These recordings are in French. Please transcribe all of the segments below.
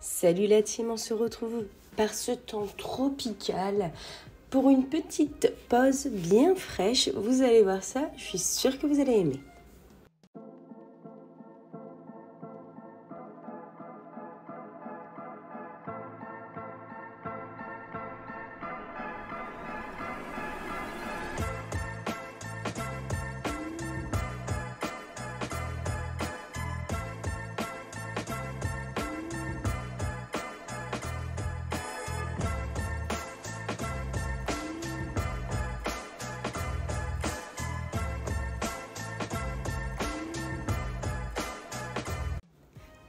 Salut la team, on se retrouve par ce temps tropical pour une petite pause bien fraîche. Vous allez voir ça, je suis sûre que vous allez aimer.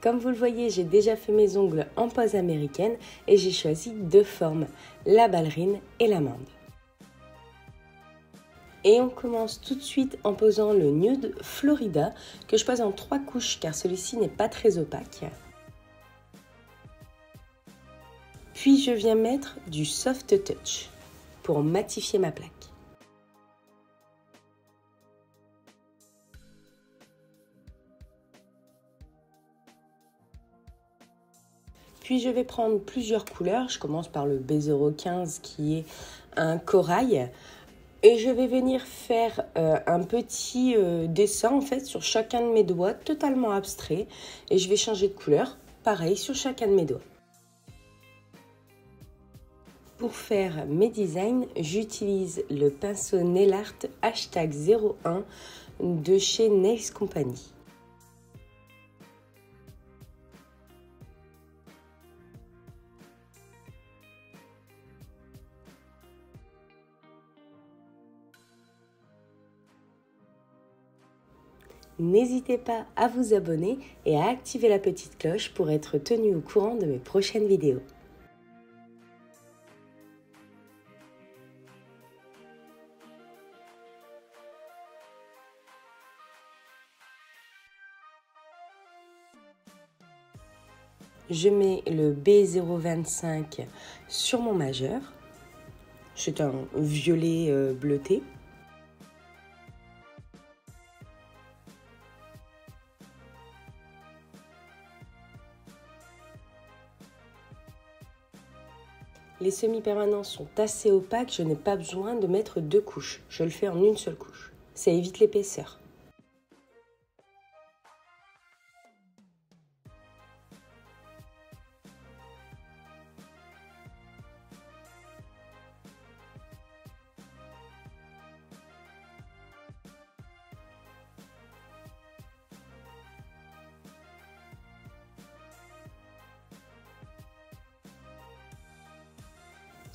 Comme vous le voyez, j'ai déjà fait mes ongles en pose américaine et j'ai choisi deux formes, la ballerine et l'amande. Et on commence tout de suite en posant le Nude Florida que je pose en 3 couches car celui-ci n'est pas très opaque. Puis je viens mettre du Soft Touch pour matifier ma plaque. Puis je vais prendre plusieurs couleurs. Je commence par le B015 qui est un corail. Et je vais venir faire un petit dessin en fait sur chacun de mes doigts, totalement abstrait. Et je vais changer de couleur, pareil sur chacun de mes doigts. Pour faire mes designs, j'utilise le pinceau Nail Art #01 de chez Nails Company. N'hésitez pas à vous abonner et à activer la petite cloche pour être tenu au courant de mes prochaines vidéos. Je mets le B025 sur mon majeur. C'est un violet bleuté. Les semi-permanents sont assez opaques, je n'ai pas besoin de mettre 2 couches. Je le fais en une seule couche. Ça évite l'épaisseur.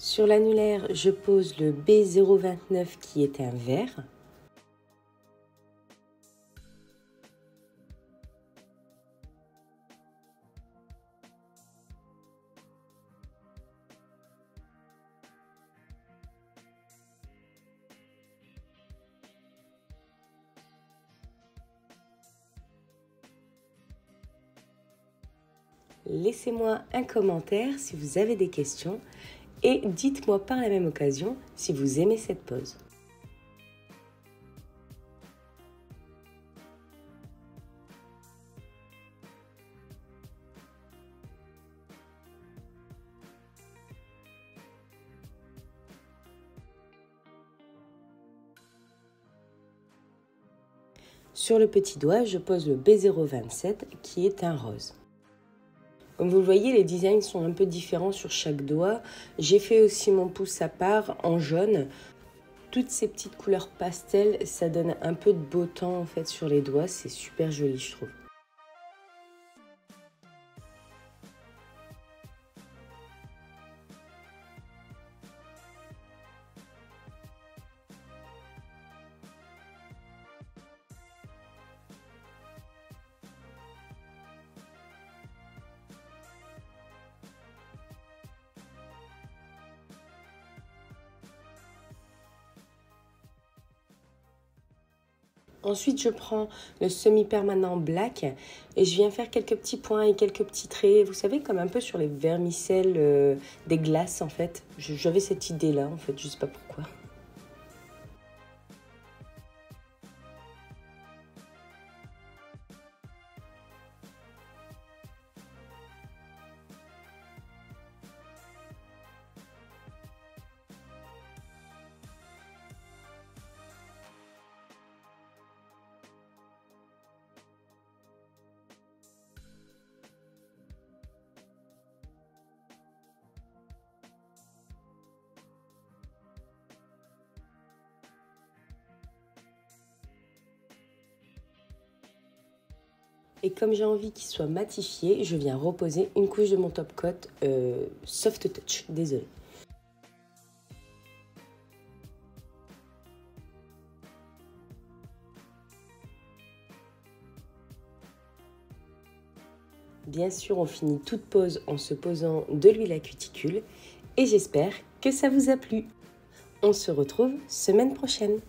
Sur l'annulaire, je pose le B029 qui est un vert. Laissez-moi un commentaire si vous avez des questions et dites-moi par la même occasion si vous aimez cette pose. Sur le petit doigt, je pose le B027 qui est un rose. Comme vous le voyez, les designs sont un peu différents sur chaque doigt. J'ai fait aussi mon pouce à part en jaune. Toutes ces petites couleurs pastel, ça donne un peu de beau temps en fait sur les doigts. C'est super joli, je trouve. Ensuite, je prends le semi-permanent black et je viens faire quelques petits points et quelques petits traits. Vous savez, comme un peu sur les vermicelles des glaces, en fait. J'avais cette idée-là, en fait, je sais pas pourquoi. Et comme j'ai envie qu'il soit matifié, je viens reposer une couche de mon top coat Soft Touch, désolée. Bien sûr, on finit toute pose en se posant de l'huile à cuticule et j'espère que ça vous a plu. On se retrouve semaine prochaine.